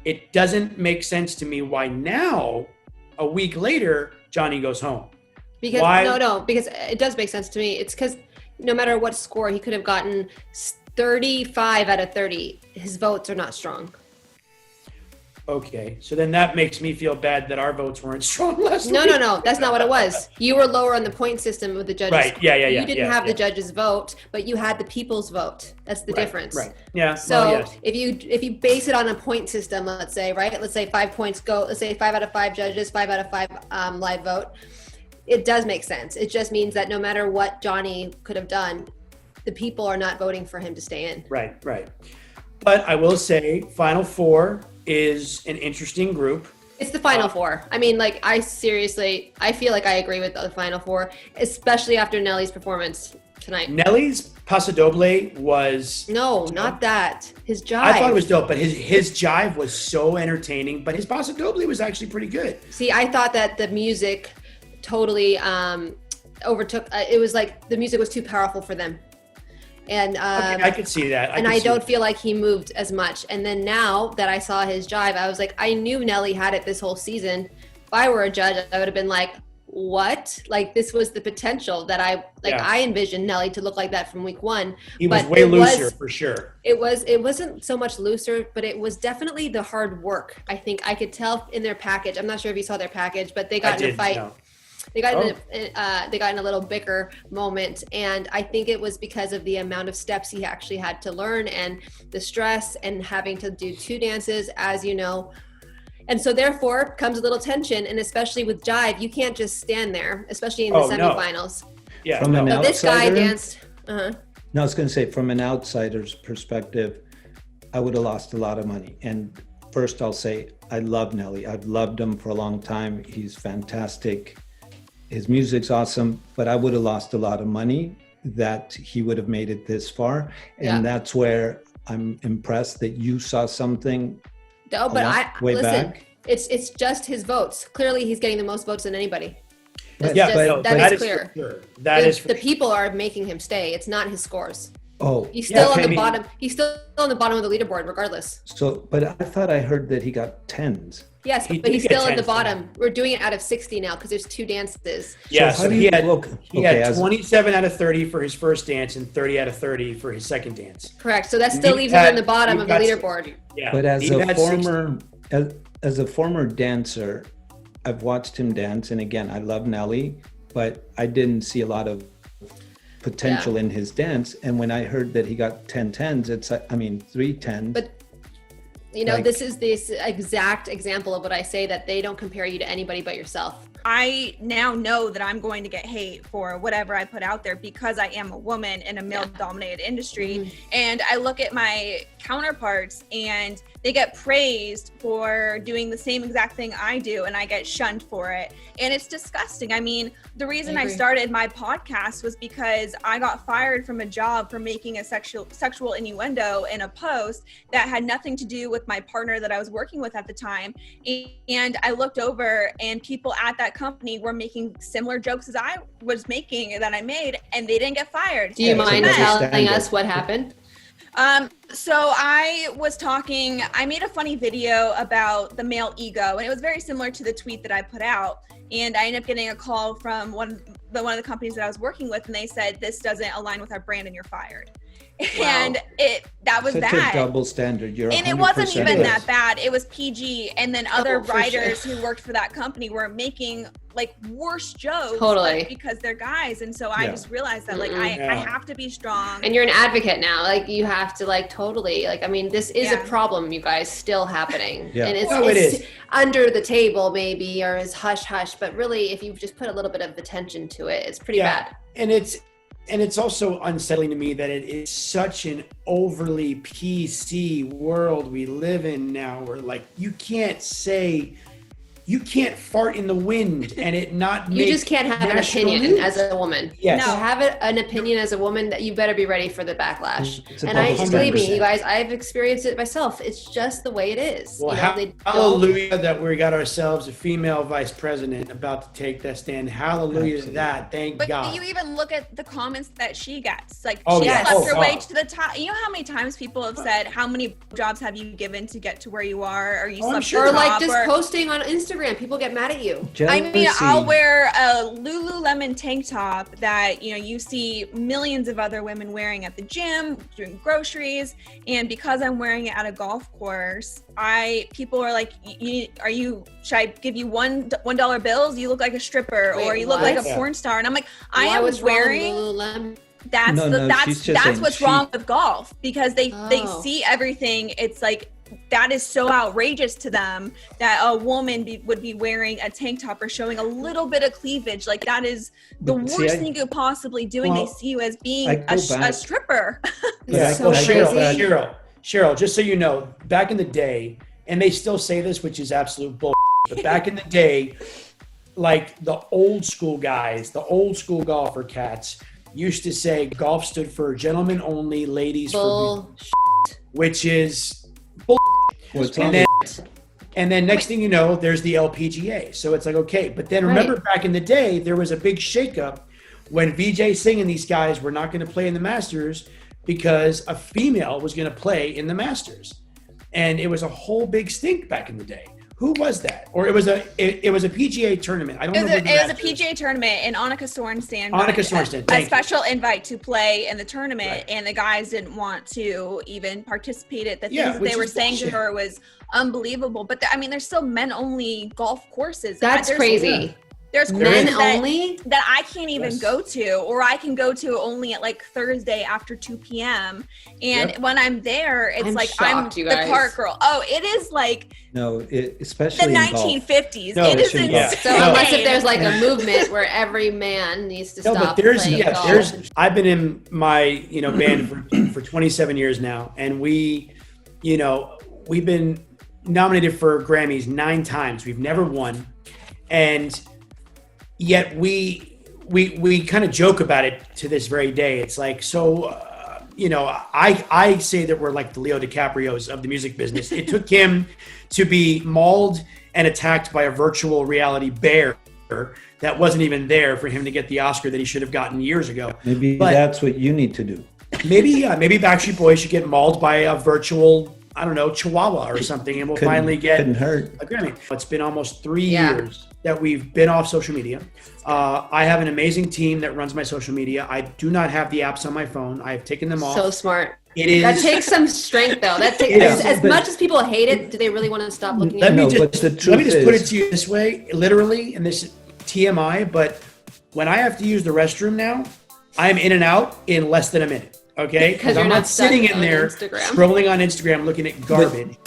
it doesn't make sense to me why now, a week later, Johnny goes home. Because why? No, because it does make sense to me. It's because no matter what score, he could have gotten 35 out of 30. His votes are not strong. Okay, so then that makes me feel bad that our votes weren't strong last week. No. That's not what it was. You were lower on the point system with the judges. Right, yeah. You didn't have the judges' vote, but you had the people's vote. That's the difference. Right, yeah. So well, yes. if you base it on a point system, let's say 5 points go, let's say 5 out of 5 judges, 5 out of 5 live vote, it does make sense. It just means that no matter what Johnny could have done, the people are not voting for him to stay in. Right. But I will say Final Four is an interesting group. It's the Final Four. I mean, like, I feel like I agree with the Final Four, especially after Nelly's performance tonight. Nelly's Paso Doble was... No, not that. His jive. I thought it was dope, but his jive was so entertaining, but his Paso Doble was actually pretty good. See, I thought that the music totally overtook. It was like the music was too powerful for them. And okay, I could see that. I don't feel like he moved as much. And then now that I saw his jive, I was like, I knew Nelly had it this whole season. If I were a judge, I would have been like, what? Like, this was the potential that I envisioned Nelly to look like that from week 1. He was way looser for sure. It wasn't so much looser, but it was definitely the hard work. I think I could tell in their package. I'm not sure if you saw their package, but they got in a fight. No. They got in a little bicker moment, and I think it was because of the amount of steps he actually had to learn and the stress and having to do 2 dances, as you know. And so therefore comes a little tension, and especially with jive, you can't just stand there, especially in the semifinals. No. Yeah. From an outsider, this guy danced. No, I was going to say, from an outsider's perspective, I would have lost a lot of money. And first I'll say, I love Nelly. I've loved him for a long time. He's fantastic. His music's awesome, but I would have lost a lot of money that he would have made it this far. And that's where I'm impressed that you saw something. No, but listen, back. It's just his votes. Clearly he's getting the most votes than anybody. That is clear. The people are making him stay. It's not his scores. Oh, he's still on the bottom. He's still on the bottom of the leaderboard, regardless. So, but I thought I heard that he got 10s. Yes, but he's still at the bottom. We're doing it out of 60 now because there's 2 dances. Yeah, so he had 27 out of 30 for his first dance and 30 out of 30 for his second dance. Correct. So that still leaves him in the bottom of the leaderboard. Yeah. But as a former dancer, I've watched him dance, and again, I love Nelly, but I didn't see a lot of potential in his dance. And when I heard that he got 10 10s, 3 10s. But this is this exact example of what I say, that they don't compare you to anybody but yourself. I now know that I'm going to get hate for whatever I put out there because I am a woman in a male-dominated industry. Mm-hmm. And I look at my counterparts and they get praised for doing the same exact thing I do, and I get shunned for it. And it's disgusting. I mean, the reason I started my podcast was because I got fired from a job for making a sexual innuendo in a post that had nothing to do with my partner that I was working with at the time. And I looked over, and people at that company were making similar jokes as I was making that I made, and they didn't get fired. Do you mind telling us what happened? So I made a funny video about the male ego, and it was very similar to the tweet that I put out. And I ended up getting a call from one of the companies that I was working with, and they said, this doesn't align with our brand and you're fired. Wow. And that was such bad. A double standard. And it wasn't even that bad. It was PG. And then other writers who worked for that company were making like worse jokes because they're guys. And so I just realized that I have to be strong. And you're an advocate now. Like, you have to this is a problem, you guys, still happening. Yeah. And it's under the table maybe, or is hush hush, but really if you just put a little bit of attention to it, it's pretty bad. And it's also unsettling to me that it is such an overly PC world we live in now, where like you can't say you can't fart in the wind and it not You just can't have an opinion news. as a woman. Yes. To have an opinion as a woman, that you better be ready for the backlash. And believe 100%. me, you guys, I've experienced it myself. It's just the way it is. Well, hallelujah that we got ourselves a female vice president about to take that stand. Hallelujah to that. Thank But God. you even look at the comments that she gets. Like, Oh, she yeah. slept her Oh, way God. to the top. You know how many times people have said, how many jobs have you given to get to where you are? Or you slept sure. Or to the like top, just or, posting on Instagram. People get mad at you. Jealousy. I mean, I'll wear a Lululemon tank top that, you know, you see millions of other women wearing at the gym, doing groceries. And because I'm wearing it at a golf course, people are like, should I give you $1 bills? You look like a stripper. Wait, or you look what? like a porn star. And I'm like, I Why am was wrong with wearing... Lululemon? That's what's wrong with golf, because they Oh. see everything. It's like, that is so outrageous to them that a woman would be wearing a tank top or showing a little bit of cleavage. Like, that is the But see, worst thing you could possibly do. And they see you as being I a go back- stripper. Yeah, So crazy. Cheryl, just so you know, back in the day, and they still say this, which is absolute bull, but back in the day, like the old school guys, the old school golfer cats used to say golf stood for gentlemen only, ladies for Bull. which is What's and on then, it? and then next thing you know, there's the LPGA. So it's like, okay. But then remember back in the day, there was a big shakeup when Vijay Singh and these guys were not going to play in the Masters because a female was going to play in the Masters. And it was a whole big stink back in the day. Who was that? Or it was a PGA tournament. I don't know. It was a PGA tournament, and Annika Sorenstam Sorenstam, a special invite to play in the tournament, and the guys didn't want to even participate. The things that they were saying to her was unbelievable. But I mean, there's still men-only golf courses. That's crazy. There's Men courses only that I can't even go to, or I can go to only at like Thursday after 2 p.m. And when I'm there, it's I'm like shocked, you the guys. cart girl. Oh, it is like No, especially the in golf. 1950s. No, it is in insane. golf. So unless if there's like a movement where every man needs to No, stop but playing golf. I've been in my, band for 27 years now. And we've been nominated for Grammys 9 times. We've never won. And yet we kind of joke about it to this very day. It's like, I say that we're like the Leo DiCaprios of the music business. It took him to be mauled and attacked by a virtual reality bear that wasn't even there for him to get the Oscar that he should have gotten years ago. Maybe But that's what you need to do. maybe Backstreet Boys should get mauled by a virtual, I don't know, Chihuahua or something, and we'll finally get couldn't hurt. a Grammy. It's been almost 3 years that we've been off social media. I have an amazing team that runs my social media. I do not have the apps on my phone. I have taken them off. So smart. It is. That takes some strength, though. That takes as much as people hate it. Do they really want to stop looking at Let it? me but the just truth put it is- to you this way, literally, and this is TMI, but when I have to use the restroom now, I'm in and out in less than a minute. Okay? Because I'm you're not not stuck sitting in on there Instagram. scrolling on Instagram looking at garbage.